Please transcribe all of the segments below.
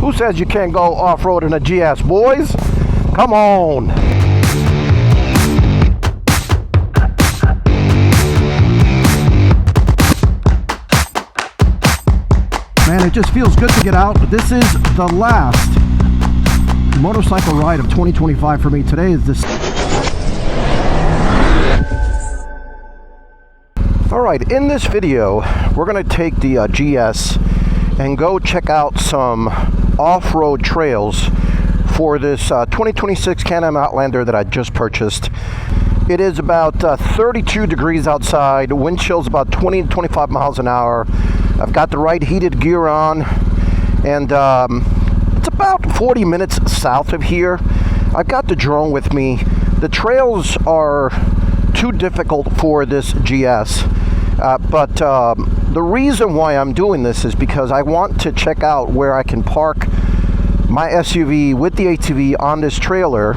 Who says you can't go off-road in a GS, boys? Come on. Man, it just feels good to get out. This is the last motorcycle ride of 2025 for me. Today is this. All right, in this video, we're gonna take the GS and go check out some off-road trails for this 2026 CAN AM Outlander that I just purchased. It is about 32 degrees outside, wind chill's about 20 to 25 miles an hour. I've got the right heated gear on, and it's about 40 minutes south of here. I've got the drone with me. The trails are too difficult for this GS, but the reason why I'm doing this is because I want to check out where I can park my SUV with the ATV on this trailer.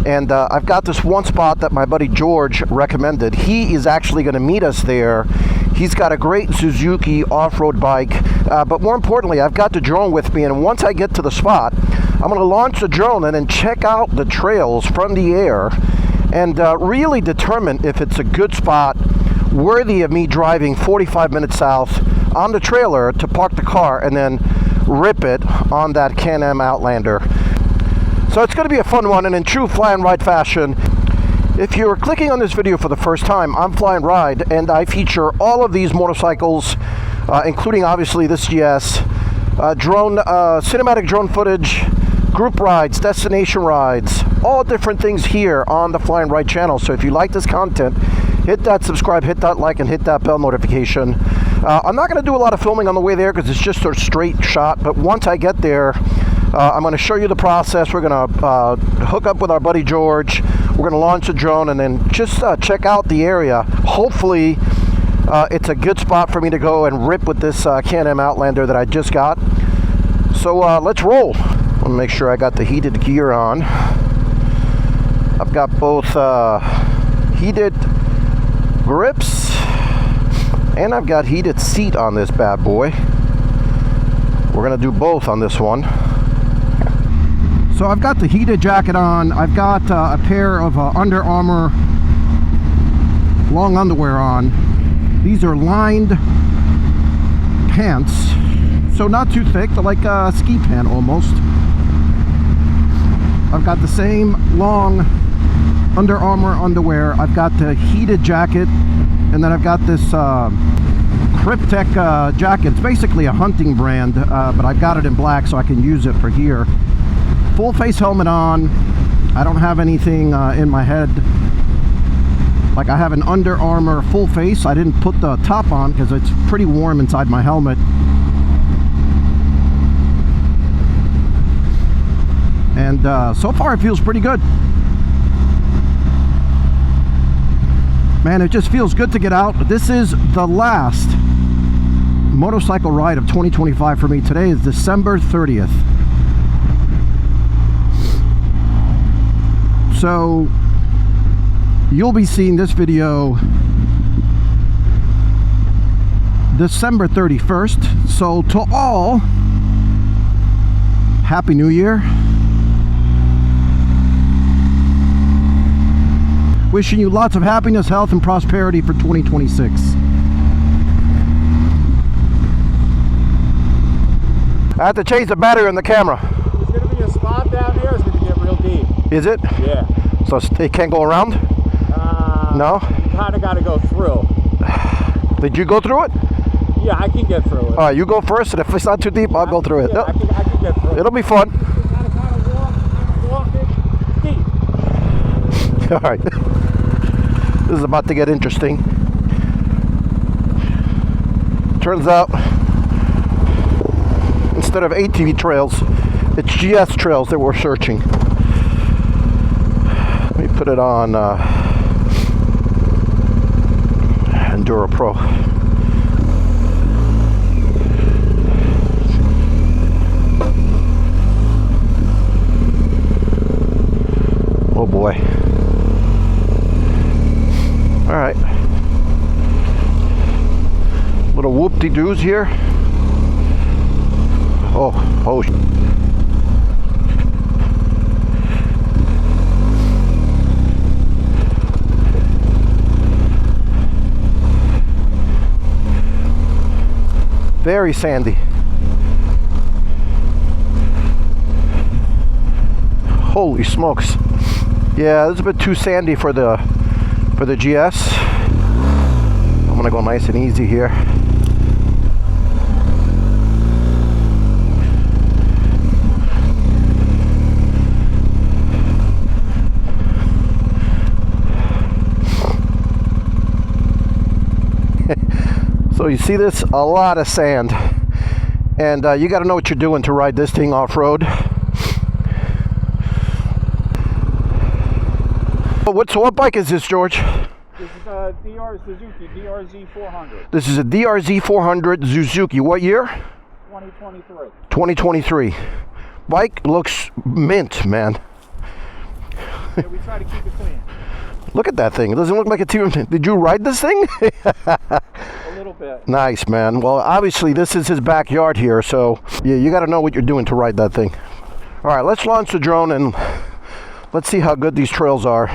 And I've got this one spot that my buddy George recommended. He is actually going to meet us there. He's got a great Suzuki off-road bike, but more importantly, I've got the drone with me, and once I get to the spot, I'm going to launch the drone and then check out the trails from the air and really determine if it's a good spot worthy of me driving 45 minutes south on the trailer to park the car and then rip it on that CAN AM Outlander. So it's going to be a fun one, and in true fly and ride fashion, if you're clicking on this video for the first time, I'm Fly and Ride, and I feature all of these motorcycles, including obviously this GS, drone, cinematic drone footage, group rides, destination rides, all different things here on the Fly and Ride channel. So if you like this content, hit that subscribe, hit that like, and hit that bell notification. I'm not going to do a lot of filming on the way there because it's just a straight shot, but once I get there, I'm going to show you the process. We're going to hook up with our buddy George. We're going to launch the drone and then just check out the area. Hopefully, it's a good spot for me to go and rip with this CAN AM Outlander that I just got. So let's roll. I want to make sure I got the heated gear on. I've got both heated grips and I've got heated seat on this bad boy. We're going to do both on this one. So I've got the heated jacket on. I've got a pair of Under Armour long underwear on. These are lined pants, so not too thick. They're like a ski pant almost. I've got the same long Under Armour underwear. I've got the heated jacket, and then I've got this Cryptek jacket. It's basically a hunting brand, but I've got it in black so I can use it for here. Full face helmet on. I don't have anything in my head. Like, I have an Under Armour full face. I didn't put the top on because it's pretty warm inside my helmet. And so far it feels pretty good. Man, it just feels good to get out. This is the last motorcycle ride of 2025 for me. Today is December 30th. So you'll be seeing this video December 31st. So to all, Happy New Year. Wishing you lots of happiness, health, and prosperity for 2026. I have to change the battery on the camera. There's going to be a spot down here. It's going to get real deep. Is it? Yeah. So it can't go around? No? You kind of got to go through. Did you go through it? Yeah, I can get through it. All right, you go first, and if it's not too deep, I'll go through it. Yeah, I can get through it. It'll be fun. You got to kind of walk it deep. All right. This is about to get interesting. Turns out, instead of ATV trails, it's GS trails that we're searching. Let me put it on Enduro Pro. Oh boy. All right. Little whoop-de-doos here. Oh. Very sandy. Holy smokes. Yeah, this is a bit too sandy for the GS. I'm gonna go nice and easy here. So you see this, a lot of sand, and you got to know what you're doing to ride this thing off-road. What bike is this, George? This is a Suzuki DRZ 400. This is a DRZ 400 Suzuki. What year? 2023. 2023. Bike looks mint, man. Yeah, we try to keep it clean. Look at that thing. It doesn't look like it's even... Did you ride this thing? A little bit. Nice, man. Well, obviously this is his backyard here, so yeah, you got to know what you're doing to ride that thing. All right, let's launch the drone and let's see how good these trails are.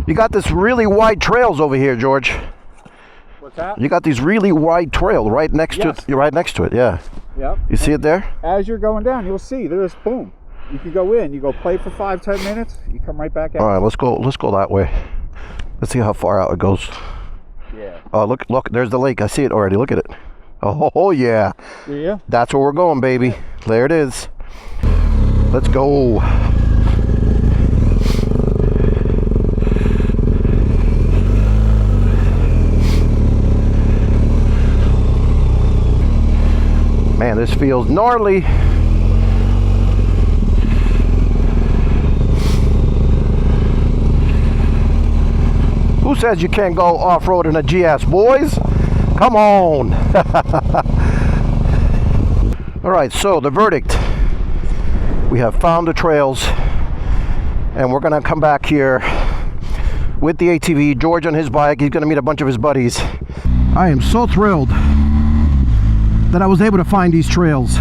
You got this really wide trails over here, George. What's that? You got these really wide trail right next to it. You're right next to it, yeah. Yep. You see it there? As you're going down, you'll see there's boom. You can go in, you go play for 5-10 minutes, you come right back out. All right, let's go that way. Let's see how far out it goes. Yeah. Oh, look, there's the lake. I see it already. Look at it. Oh yeah. Yeah. That's where we're going, baby. There it is. Let's go. Man, this feels gnarly. Who says you can't go off-road in a GS, boys? Come on. All right, so the verdict. We have found the trails, and we're gonna come back here with the ATV. George on his bike. He's gonna meet a bunch of his buddies. I am so thrilled that I was able to find these trails.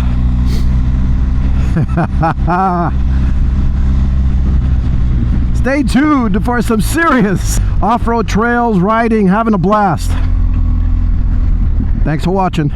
Stay tuned for some serious off-road trails, riding, having a blast. Thanks for watching.